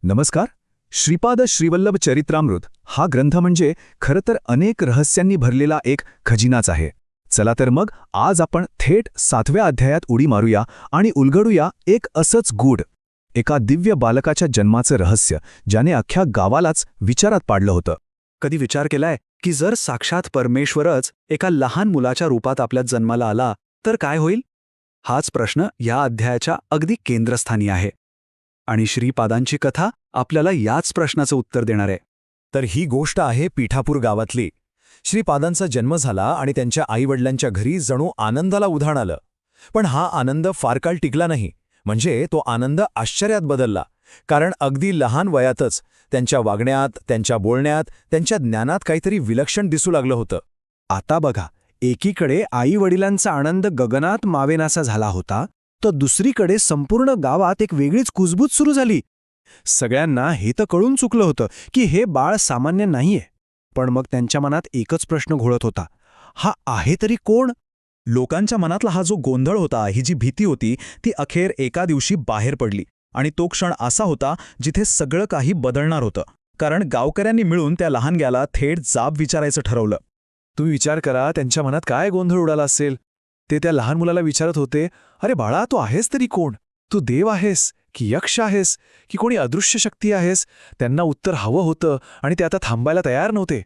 नमस्कार. श्रीपाद श्रीवल्लभ चरित्रामृत हा ग्रंथ म्हणजे खरं तर अनेक रहस्यांनी भरलेला एक खजिनाच आहे. चला तर मग आज आपण थेट 7व्या अध्यायात उडी मारूया आणि उलगडूया एक असंच गूढ एका दिव्य बालकाच्या जन्माचं रहस्य, ज्याने अख्ख्या गावालाच विचारात पाडलं होतं. कधी विचार केलाय की जर साक्षात परमेश्वरच एका लहान मुलाच्या रूपात आपल्यात जन्माला आला तर काय होईल? हाच प्रश्न या अध्यायाच्या अगदी केंद्रस्थानी आहे. आणि श्रीपादांची कथा आपल्याला याच प्रश्नाचं उत्तर देणार आहे. तर ही गोष्ट आहे पीठापूर गावातली. श्रीपादांचा जन्म झाला आणि त्यांच्या आईवडिलांच्या घरी जणू आनंदाला उधाण आलं. पण हा आनंद फार काळ टिकला नाही. म्हणजे तो आनंद आश्चर्यात बदलला. कारण अगदी लहान वयातच त्यांच्या वागण्यात, त्यांच्या बोलण्यात, त्यांच्या ज्ञानात काहीतरी विलक्षण दिसू लागलं होतं. आता बघा, एकीकडे आईवडिलांचा आनंद गगनात मावेनासा झाला होता, तर दुसरीकडे संपूर्ण गावात एक वेगळीच कुजबूज सुरू झाली. सगळ्यांना हे तर कळून चुकलं होतं की हे बाळ सामान्य नाहीये. पण मग त्यांच्या मनात एकच प्रश्न घोळत होता, हा आहे तरी कोण? लोकांच्या मनातला हा जो गोंधळ होता, ही जी भीती होती, ती अखेर एका दिवशी बाहेर पडली. आणि तो क्षण असा होता जिथे सगळं काही बदलणार होतं. कारण गावकऱ्यांनी मिळून त्या लहानग्याला थेट जाब विचारायचं ठरवलं. तुम्ही विचार करा, त्यांच्या मनात काय गोंधळ उडाला असेल. ते त्या लहान मुलाला विचारत होते, अरे बाळा, तू आहेस तरी कोण? तू देव आहेस की यक्ष आहेस की कोणी अदृश्य शक्ती आहेस? त्यांना उत्तर हवं होतं आणि ते आता थांबायला तयार नव्हते.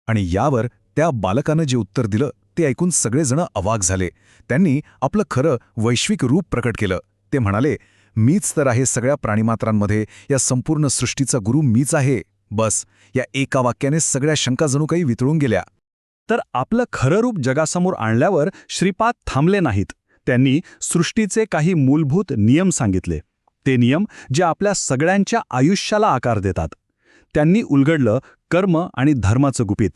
आणि यावर त्या बालकानं जे उत्तर दिलं ते ऐकून सगळेजण अवाक झाले. त्यांनी आपलं खरं वैश्विक रूप प्रकट केलं. ते म्हणाले, मीच तर आहे सगळ्या प्राणीमात्रांमध्ये, या संपूर्ण सृष्टीचा गुरु मीच आहे. बस, या एका वाक्याने सगळ्या शंका जणू काही वितळून गेल्या. तर आपलं खरं रूप जगासमोर आणल्यावर श्रीपाद थांबले नाहीत. त्यांनी सृष्टीचे काही मूलभूत नियम सांगितले. ते नियम जे आपल्या सगळ्यांच्या आयुष्याला आकार देतात. त्यांनी उलगडलं कर्म आणि धर्माचं गुपित.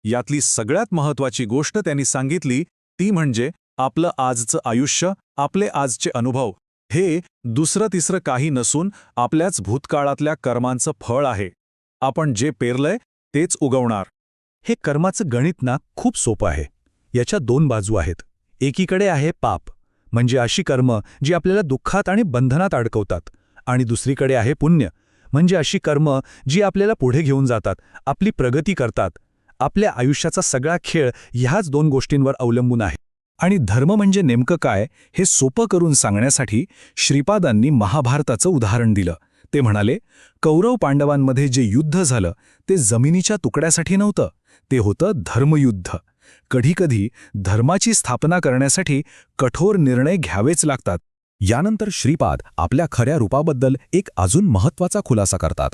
यातली सगळ्यात महत्त्वाची गोष्ट त्यांनी सांगितली ती म्हणजे आपलं आजचं आयुष्य, आपले आजचे अनुभव हे दुसरं तिसरं काही नसून आपल्याच भूतकाळातल्या कर्मांचं फळ आहे. आपण जे पेरलंय तेच उगवणार. हे कर्माचं गणित ना खूप सोपं आहे. याच्या दोन बाजू आहेत. एकीकडे आहे पाप, म्हणजे अशी कर्म जी आपल्याला दुःखात आणि बंधनात अडकवतात. आणि दुसरीकडे आहे पुण्य, म्हणजे अशी कर्म जी आपल्याला पुढे घेऊन जातात, आपली प्रगती करतात. आपल्या आयुष्याचा सगळा खेळ ह्याच दोन गोष्टींवर अवलंबून आहे. आणि धर्म म्हणजे नेमकं काय हे सोपं करून सांगण्यासाठी श्रीपादांनी महाभारताचं उदाहरण दिलं. ते म्हणाले, कौरव पांडवांमध्ये जे युद्ध झालं ते जमिनीच्या तुकड्यासाठी नव्हतं, ते होतं धर्मयुद्ध. कधीकधी धर्माची स्थापना करण्यासाठी कठोर निर्णय घ्यावेच लागतात. यानंतर श्रीपाद आपल्या खऱ्या रूपाबद्दल एक अजून महत्त्वाचा खुलासा करतात.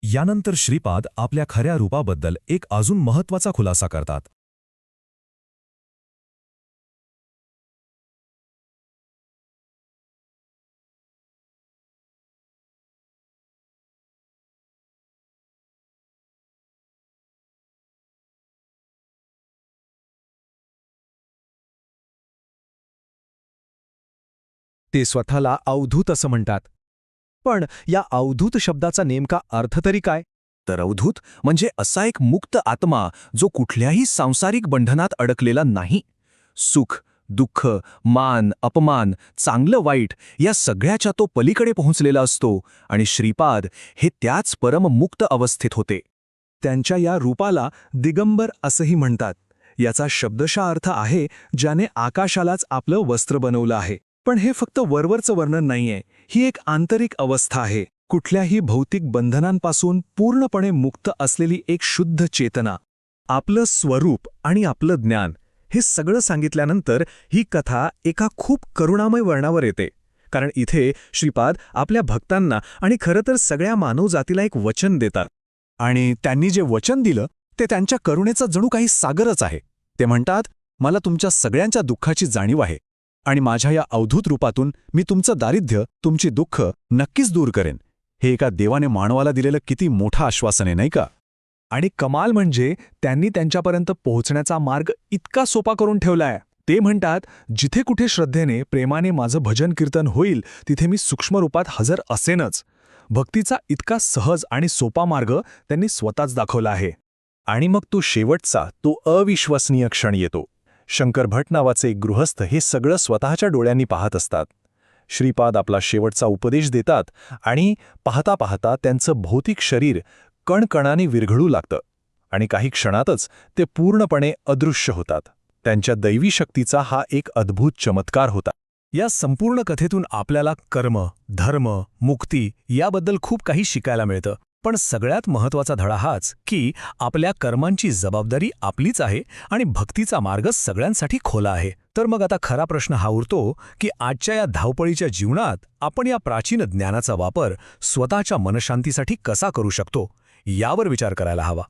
यानंतर श्रीपाद आपल्या खऱ्या रूपाबद्दल एक अजून महत्त्वाचा खुलासा करतात. ते स्वतःला अवधूत असं म्हणतात. पण या अवधूत शब्दाचा नेमका अर्थ तरी काय? तर अवधूत म्हणजे असा एक मुक्त आत्मा जो कुठल्याही सांसारिक बंधनात अडकलेला नाही. सुख, दुःख, मान, अपमान, चांगलं वाईट या सगळ्याच्या तो पलीकडे पोहोचलेला असतो. आणि श्रीपाद हे त्याच परममुक्त अवस्थेत होते. त्यांच्या या रूपाला दिगंबर असंही म्हणतात. याचा शब्दशः अर्थ आहे, ज्याने आकाशालाच आपलं वस्त्र बनवलं आहे. पण हे फक्त वरवरचं वर्णन नाहीये, ही एक आंतरिक अवस्था आहे. कुठल्याही भौतिक बंधनांपासून पूर्णपणे मुक्त असलेली एक शुद्ध चेतना. आपलं स्वरूप आणि आपलं ज्ञान हे सगळं सांगितल्यानंतर ही कथा एका खूप करुणामय वर्णावर येते. कारण इथे श्रीपाद आपल्या भक्तांना आणि खरं तर सगळ्या मानवजातीला एक वचन देतात. आणि त्यांनी जे वचन दिलं ते त्यांच्या करुणेचा जणू काही सागरच आहे. ते म्हणतात, मला तुमच्या सगळ्यांच्या दुःखाची जाणीव आहे आणि माझ्या या अवधूत रूपातून मी तुमचं दारिद्र्य, तुमची दुःख नक्कीच दूर करेन. हे एका देवाने मानवाला दिलेलं किती मोठं आश्वासन आहे, नाही का? आणि कमाल म्हणजे त्यांनी त्यांच्यापर्यंत पोहोचण्याचा मार्ग इतका सोपा करून ठेवलाय. ते म्हणतात, जिथे कुठे श्रद्धेने, प्रेमाने माझं भजन कीर्तन होईल तिथे मी सूक्ष्म रूपात हजर असेनच. भक्तीचा इतका सहज आणि सोपा मार्ग त्यांनी स्वतःच दाखवला आहे. आणि मग तो शेवटचा, तो अविश्वसनीय क्षण येतो. शंकर भट नावाचे एक गृहस्थ हे सगळं स्वतःच्या डोळ्यांनी पाहत असतात. श्रीपाद आपला शेवटचा उपदेश देतात आणि पाहता पाहता त्यांचं भौतिक शरीर कणकणाने विरघळू लागतं आणि काही क्षणातच ते पूर्णपणे अदृश्य होतात. त्यांच्या दैवी शक्तीचा हा एक अद्भुत चमत्कार होता. या संपूर्ण कथेतून आपल्याला कर्म, धर्म, मुक्ती याबद्दल खूप काही शिकायला मिळतं. पण सगळ्यात महत्त्वाचा धडा हाच की आपल्या कर्मांची जबाबदारी आपलीच आहे आणि भक्तीचा मार्ग सगळ्यांसाठी खुला आहे. तर मग आता खरा प्रश्न हा उरतो की आजच्या या धावपळीच्या जीवनात आपण या प्राचीन ज्ञानाचा वापर स्वतःच्या मनशांतीसाठी कसा करू शकतो, यावर विचार करायला हवा.